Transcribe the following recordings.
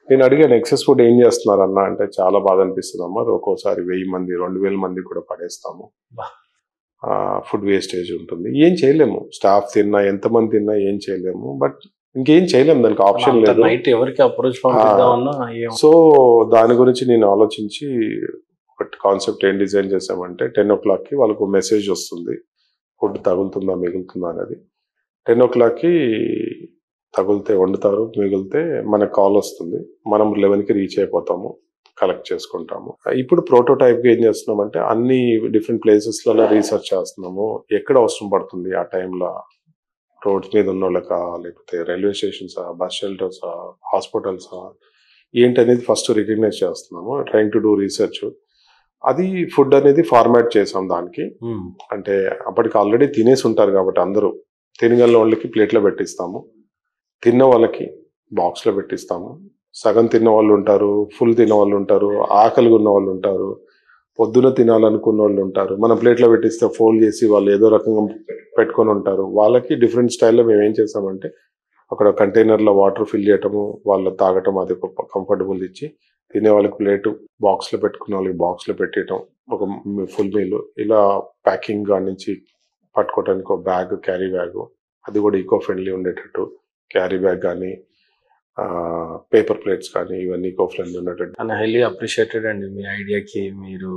నేను అడిగాను excess food ఏం చేస్తున్నారన్న అంటే చాలా బాధ అనిపిస్తుంది అమ్మ, ఒక్కోసారి 1000 మంది 2000 మంది కూడా పడేస్తాము, ఫుడ్ వేస్టేజ్ ఉంటుంది, ఏం చేయలేము, స్టాఫ్ తిన్నా ఎంతమంది తిన్నా ఏం చేయలేము, బట్ ఇంకేం చేయలేము, దానికి ఆప్షన్ లేదు. ఎవరికి అప్రోచ్ పంపిద్దామన్నా సో దాని గురించి నేను ఆలోచించి ఒకటి కాన్సెప్ట్ ఏం డిజైన్ చేసామంటే 10 o'clock వాళ్ళకు మెసేజ్ వస్తుంది ఫుడ్ తగులుతుందా మిగులుతుందా అనేది. 10 o'clock తగిలితే వండుతారు, మిగిలితే మనకు కాల్ వస్తుంది, మనం 11 రీచ్ అయిపోతాము, కలెక్ట్ చేసుకుంటాము. ఇప్పుడు ప్రోటోటైప్గా ఏం చేస్తున్నామంటే అన్ని డిఫరెంట్ ప్లేసెస్లలో రీసెర్చ్ చేస్తున్నాము, ఎక్కడ అవసరం పడుతుంది ఆ టైంలో, రోడ్స్ మీద ఉన్న వాళ్ళకా, లేకపోతే రైల్వే స్టేషన్సా, బస్ షెల్టర్సా, హాస్పిటల్సా, ఏంటనేది ఫస్ట్ రికగ్నైజ్ చేస్తున్నాము, ట్రైంగ్ టు డూ రీసెర్చ్. అది ఫుడ్ అనేది ఫార్మాట్ చేసాం దానికి. అంటే అప్పటికి ఆల్రెడీ తినేసి ఉంటారు కాబట్టి అందరూ, తినగల వాళ్ళకి ప్లేట్లో పెట్టిస్తాము, తిన్న వాళ్ళకి బాక్స్లో పెట్టిస్తాము, సగం తిన్న వాళ్ళు ఉంటారు, ఫుల్ తిన్న వాళ్ళు ఉంటారు, ఆకలిగా ఉన్న వాళ్ళు ఉంటారు, పొద్దున తినాలనుకున్న వాళ్ళు ఉంటారు, మన ప్లేట్లో పెట్టిస్తే ఫోల్డ్ చేసి వాళ్ళు ఏదో రకంగా పెట్టుకొని ఉంటారు. వాళ్ళకి డిఫరెంట్ స్టైల్లో మేము ఏం చేసామంటే అక్కడ కంటైనర్లో వాటర్ ఫిల్ చేయటము, వాళ్ళు తాగటం, అది కంఫర్టబుల్ ఇచ్చి, తినే వాళ్ళకి ప్లేటు బాక్స్లో పెట్టుకునే వాళ్ళకి బాక్స్లో పెట్టడం, ఒక ఫుల్ మీల్ ఇలా ప్యాకింగ్ కాడి నుంచి పట్టుకోవడానికి ఒక బ్యాగ్, క్యారీ బ్యాగ్, అది కూడా ఈకో ఫ్రెండ్లీ ఉండేటట్టు క్యారీ బ్యాగ్ కానీ, పేపర్ ప్లేట్స్ కానీ, ఇవన్నీ ఈకో ఫ్రెండ్లీ ఉండేటట్టు. హైలీ అప్రిషియేటెడ్ అండి మీ ఐడియాకి. మీరు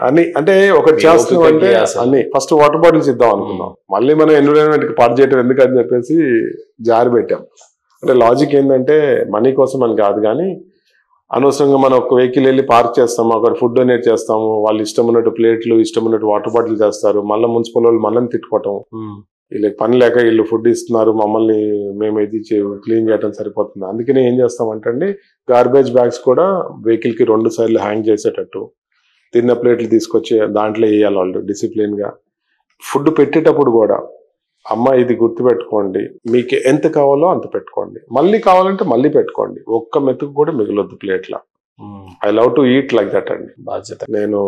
అని అంటే ఒకటి చేస్తున్నాం అంటే అన్ని ఫస్ట్ వాటర్ బాటిల్స్ ఇద్దాం అనుకున్నాం, మళ్ళీ మనం ఎన్విరాన్మెంట్ కి పాడు చేయటం ఎందుకని చెప్పేసి జారి పెట్టాం. అంటే లాజిక్ ఏంటంటే మనీ కోసం అని కాదు, కానీ అనవసరంగా మనం ఒక వెహికల్ వెళ్ళి పార్క్ చేస్తాము, అక్కడ ఫుడ్ డొనేట్ చేస్తాము, వాళ్ళు ఇష్టం ఉన్నట్టు ప్లేట్లు, ఇష్టం ఉన్నట్టు వాటర్ బాటిల్ చేస్తారు, మళ్ళీ మున్సిపల్ వాళ్ళు మనల్ని తిట్టుకోవటం, వీళ్ళకి పని లేక వీళ్ళు ఫుడ్ ఇస్తున్నారు, మమ్మల్ని మేము ఇది క్లీన్ చేయడం సరిపోతుంది. అందుకనే ఏం చేస్తామంటే అండి, గార్బేజ్ బ్యాగ్స్ కూడా వెహికల్ కి 2 సైడ్లు హ్యాంగ్ చేసేటట్టు, తిన్న ప్లేట్లు తీసుకొచ్చి దాంట్లో వేయాలి వాళ్ళు డిసిప్లిన్ గా. ఫుడ్ పెట్టేటప్పుడు కూడా అమ్మ ఇది గుర్తుపెట్టుకోండి, మీకు ఎంత కావాలో అంత పెట్టుకోండి, మళ్ళీ కావాలంటే మళ్ళీ పెట్టుకోండి, ఒక్క మెతుకు కూడా మిగలొద్దు ప్లేట్లా. I love to eat like that అండి. బాధ్యత. నేను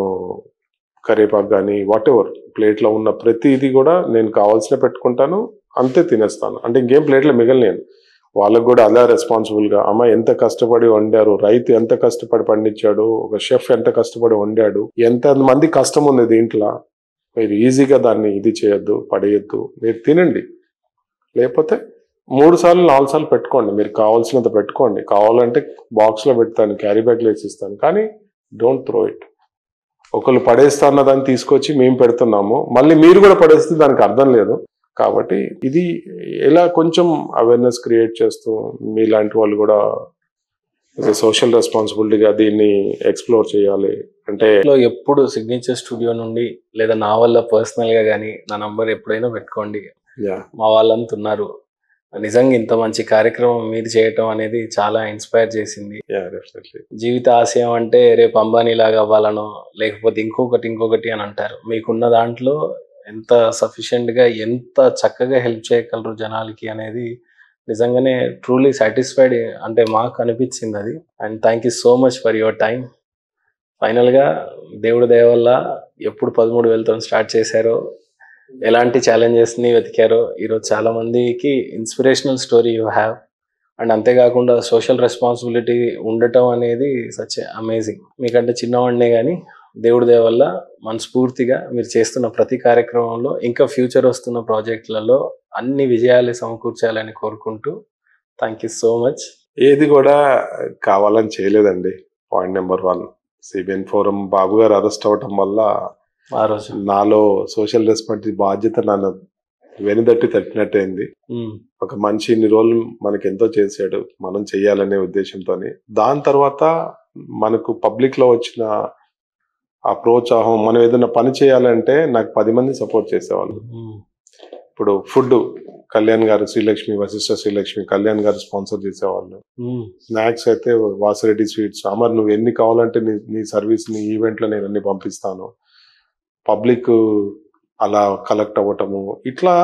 కరివేపాకు కానీ వాట్ ఎవర్ ప్లేట్లో ఉన్న ప్రతి ఇది కూడా నేను కావాల్సిన పెట్టుకుంటాను, అంతే తినేస్తాను. అంటే ఇంకేం ప్లేట్లో మిగలలేను. వాళ్ళకు కూడా అలా రెస్పాన్సిబుల్గా అమ్మ ఎంత కష్టపడి వండారు, రైతు ఎంత కష్టపడి పండించాడు, ఒక షెఫ్ ఎంత కష్టపడి వండాడు, ఎంత మంది కష్టం ఉంది దీంట్లో, మీరు ఈజీగా దాన్ని ఇది చేయొద్దు, పడేయద్దు, మీరు తినండి, లేకపోతే 3 సార్లు 4 సార్లు పెట్టుకోండి, మీరు కావాల్సినంత పెట్టుకోండి, కావాలంటే బాక్స్లో పెడతాను, క్యారీ బ్యాగ్లో వేసిస్తాను, కానీ డోంట్ త్రో ఇట్. ఒకళ్ళు పడేస్తాన్న దాన్ని తీసుకొచ్చి మేము పెడుతున్నాము, మళ్ళీ మీరు కూడా పడేస్తే దానికి అర్థం లేదు. కాబట్టి ఇది ఎలా కొంచెం అవేర్నెస్ క్రియేట్ చేస్తూ మీలాంటి వాళ్ళు కూడా సోషల్ రెస్పాన్సిబిలిటీగా దీన్ని ఎక్స్ప్లోర్ చేయాలి. అంటే ఎప్పుడు సిగ్నేచర్ స్టూడియో నుండి లేదా నా వల్ల పర్సనల్ గా కానీ నా నంబర్ ఎప్పుడైనా పెట్టుకోండి, మా వాళ్ళంతా ఉన్నారు. నిజంగా ఇంత మంచి కార్యక్రమం మీరు చేయటం అనేది చాలా ఇన్స్పైర్ చేసింది. జీవిత ఆశయం అంటే రేపు అంబానీ లాగా అవ్వాలనో లేకపోతే ఇంకొకటి అని అంటారు. మీకున్న దాంట్లో ఎంత సఫిషియెంట్ గా ఎంత చక్కగా హెల్ప్ చేయగలరు జనాలకి అనేది నిజంగానే ట్రూలీ సాటిస్ఫైడ్ అంటే మాకు అనిపించింది అది. And thank you so much for your time. ఫైనల్గా దేవుడి దయ వల్ల ఎప్పుడు 13,000తో స్టార్ట్ చేశారో, ఎలాంటి ఛాలెంజెస్ని వెతికారో, ఈరోజు చాలా మందికి inspirational story you have. And అంతేకాకుండా సోషల్ రెస్పాన్సిబిలిటీ ఉండటం అనేది సచ్ అమేజింగ్. మీకంటే చిన్నవాడినే కానీ దేవుడి దయ వల్ల మనస్ఫూర్తిగా మీరు చేస్తున్న ప్రతి కార్యక్రమంలో ఇంకా ఫ్యూచర్ వస్తున్న ప్రాజెక్టులలో అన్ని విజయాలు సమకూర్చాలని కోరుకుంటూ థ్యాంక్ యూ సో మచ్. ఏది కూడా కావాలని చేయలేదండి. పాయింట్ నెంబర్ 1, సిబిఎన్ ఫోరం బాబు గారు అరెస్ట్ అవ్వటం వల్ల ఆ రోజు నాలో సోషల్ రెస్పాన్సిబిలిటీ బాధ్యత నన్ను వెనుదట్టి తట్టినట్టయింది. ఒక మనిషి ఇన్ని రోజులు మనకి ఎంతో చేశాడు, మనం చెయ్యాలనే ఉద్దేశంతో. దాని తర్వాత మనకు పబ్లిక్ లో వచ్చిన ఆ ప్రోత్సాహం, మనం ఏదైనా పని చేయాలంటే నాకు 10 మంది సపోర్ట్ చేసేవాళ్ళు. ఇప్పుడు ఫుడ్ కళ్యాణ్ గారు, శ్రీలక్ష్మి వశిష్ఠ శ్రీలక్ష్మి కళ్యాణ్ గారు స్పాన్సర్ చేసేవాళ్ళు. స్నాక్స్ అయితే వాసిరెడ్డి స్వీట్స్, అమర్ నువ్వు ఎన్ని కావాలంటే నీ సర్వీస్ నీ ఈవెంట్లో నేను అన్ని పంపిస్తాను. పబ్లిక్ అలా కలెక్ట్ అవ్వటము, ఇట్లా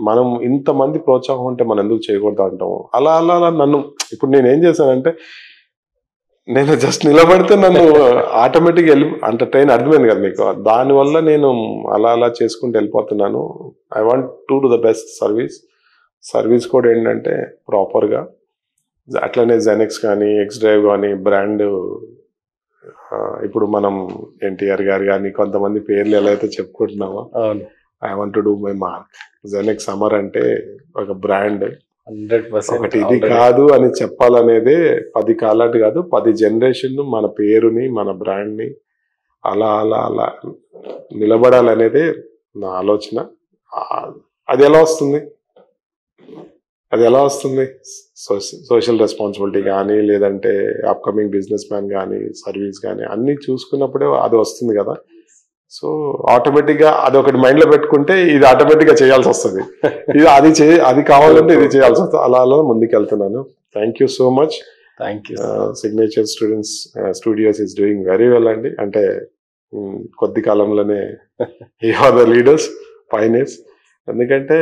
మనం ఇంతమంది ప్రోత్సాహం ఉంటే మనం ఎందుకు చేయకూడదు అంటాము. అలా అలా అలా నన్ను ఇప్పుడు నేను ఏం చేశానంటే, నేను జస్ట్ నిలబడితే నన్ను ఆటోమేటిక్గా అంటే ట్రైన్ అర్థమైంది కదా మీకు, దానివల్ల నేను అలా అలా చేసుకుంటూ వెళ్ళిపోతున్నాను. I want to do the best service కూడా ఏంటంటే ప్రాపర్గా అట్లనే జెనెక్స్ కానీ ఎక్స్ డ్రైవ్ కానీ బ్రాండ్ ఇప్పుడు మనం ఎన్టీఆర్ గారు కానీ కొంతమంది పేర్లు ఎలా అయితే చెప్పుకుంటున్నామో అవును, I want to do my mark. జెనెక్స్ సమర్ అంటే ఒక బ్రాండ్, 100% ఒకటి ఇది కాదు అని చెప్పాలనేదే 10 కాలాటు కాదు 10 జనరేషన్ మన పేరుని మన బ్రాండ్ని అలా అలా అలా నిలబడాలనేదే నా ఆలోచన. అది ఎలా వస్తుంది, అది ఎలా వస్తుంది? సోషల్ రెస్పాన్సిబిలిటీ కానీ లేదంటే అప్కమింగ్ బిజినెస్ మ్యాన్ కానీ సర్వీస్ కానీ అన్ని చూసుకున్నప్పుడే అది వస్తుంది కదా. సో ఆటోమేటిక్గా అది ఒకటి మైండ్లో పెట్టుకుంటే ఇది ఆటోమేటిక్గా చేయాల్సి వస్తుంది. అది కావాలంటే ఇది చేయాల్సి వస్తుంది. అలా అలా ముందుకు వెళ్తున్నాను. Thank you so much. Thank you. Signature studios is doing very well అండి. అంటే కొద్ది కాలంలోనే you are the leaders, pioneers. ఎందుకంటే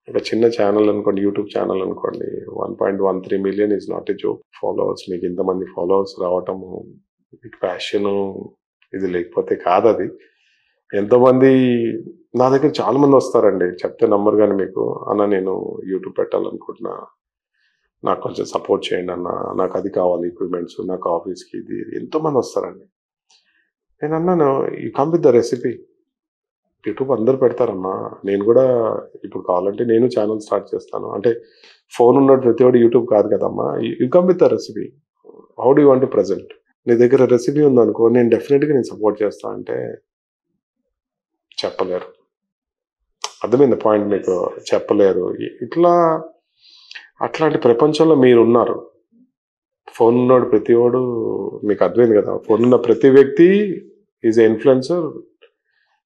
ఒక చిన్న ఛానల్ అనుకోండి, యూట్యూబ్ ఛానల్ అనుకోండి, 1.13 million is not a joke. Followers, మీకు ఇంతమంది ఫాలోవర్స్ రావటము మీకు ప్యాషను ఇది లేకపోతే కాదు. అది ఎంతోమంది నా దగ్గర చాలా మంది వస్తారండి, చెప్తే నమ్మరు కానీ మీకు, అన్న నేను యూట్యూబ్ పెట్టాలనుకుంటున్నా, నాకు కొంచెం సపోర్ట్ చేయండి అన్న, నాకు అది కావాలి ఎక్విప్మెంట్స్, నాకు ఆఫీస్కి ఇది, ఎంతోమంది వస్తారండి. నేను అన్నాను you come with the recipe. YouTube అందరు పెడతారమ్మా, నేను కూడా ఇప్పుడు కావాలంటే నేను ఛానల్ స్టార్ట్ చేస్తాను. అంటే ఫోన్ ఉన్నట్టు ప్రతి ఒక్కటి యూట్యూబ్ కాదు కదమ్మా. You come with the recipe, how do you want to present. నీ దగ్గర రెసిపీ ఉందనుకో, నేను డెఫినెట్గా నేను సపోర్ట్ చేస్తా అంటే చెప్పలేరు. అర్థమైంది పాయింట్ మీకు? చెప్పలేరు. ఇట్లా అట్లాంటి ప్రపంచంలో మీరు ఉన్నారు. ఫోన్ ఉన్నాడు ప్రతి వాడు, మీకు అర్థమైంది కదా, ఫోన్ ఉన్న ప్రతి వ్యక్తి is a influencer,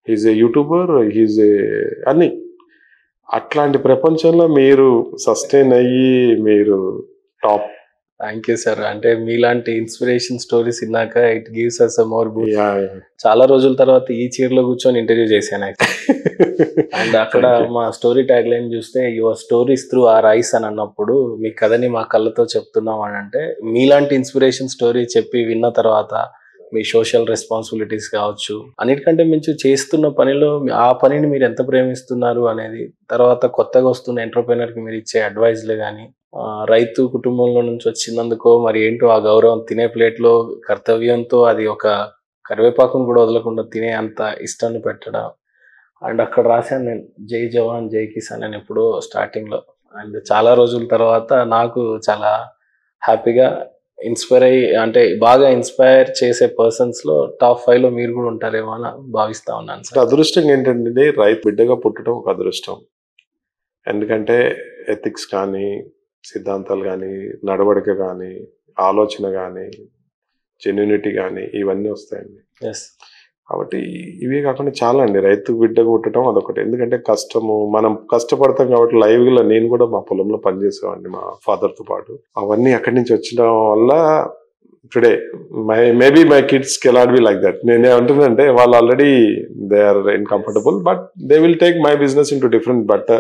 is a YouTuber, is a అన్ని. అట్లాంటి ప్రపంచంలో మీరు సస్టైన్ అయ్యి మీరు టాప్. Thank you sir. అంటే మీలాంటి ఇన్స్పిరేషన్ స్టోరీస్ ఇన్నాక it gives us more boost. చాలా రోజుల తర్వాత ఈ చీరలో కూర్చొని ఇంటర్వ్యూ చేశాను అండ్ అక్కడ మా స్టోరీ ట్యాగ్ లైన్ చూస్తే your stories through our eyes అని అన్నప్పుడు మీ కథని మా కళ్ళతో చెప్తున్నాం అని అంటే, మీలాంటి ఇన్స్పిరేషన్ స్టోరీ చెప్పి విన్న తర్వాత మీ సోషల్ రెస్పాన్సిబిలిటీస్ కావచ్చు, అన్నిటికంటే మించి చేస్తున్న పనిలో ఆ పనిని మీరు ఎంత ప్రేమిస్తున్నారు అనేది, తర్వాత కొత్తగా వస్తున్న ఎంటర్‌ప్రెన్యూర్‌కి మీరు ఇచ్చే అడ్వైజ్‌లు కానీ, రైతు కుటుంబంలో నుంచి వచ్చినందుకో మరి ఏంటో ఆ గౌరవం, తినే ప్లేట్లో కర్తవ్యంతో అది ఒక కరివేపాకును కూడా వదలకుండా తినే అంత ఇష్టాన్ని పెట్టడం. అండ్ అక్కడ రాశాను నేను జై జవాన్ జై కిసాన్ అని ఎప్పుడో స్టార్టింగ్లో. అండ్ చాలా రోజుల తర్వాత నాకు చాలా హ్యాపీగా ఇన్స్పైర్ అయ్యి, అంటే బాగా ఇన్స్పైర్ చేసే పర్సన్స్లో టాప్ 5లో మీరు కూడా ఉంటారేమో అని భావిస్తా ఉన్నాను సార్. అదృష్టం ఏంటంటే రైతు బిడ్డగా పుట్టడం ఒక అదృష్టం. ఎందుకంటే ఎథిక్స్ కానీ, సిద్ధాంతాలు కానీ, నడవడిక కానీ, ఆలోచన కానీ, జెన్యూనిటీ కానీ ఇవన్నీ వస్తాయండి. ఎస్. కాబట్టి ఇవే కాకుండా చాలా అండి, రైతు బిడ్డగా పుట్టడం అదొకటి. ఎందుకంటే కష్టము, మనం కష్టపడతాం కాబట్టి. లైవ్గా నేను కూడా మా పొలంలో పనిచేసేవాడిని మా ఫాదర్తో పాటు. అవన్నీ అక్కడి నుంచి వచ్చిన వల్ల today maybe my kids cannot be like that. నేనేమంటున్నానంటే వాళ్ళు already they are uncomfortable, but they will take my business into different, but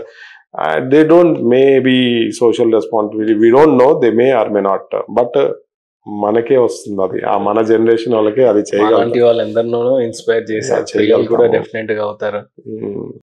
they don't maybe social responsibility, we don't know, they may or may not, but మనకే వస్తుంది అది, ఆ మన generation వాళ్ళకే అది చేయగలరు. వాళ్ళందరినో ఇన్స్పైర్ చేసి కూడా డెఫినెట్ గా అవుతారు.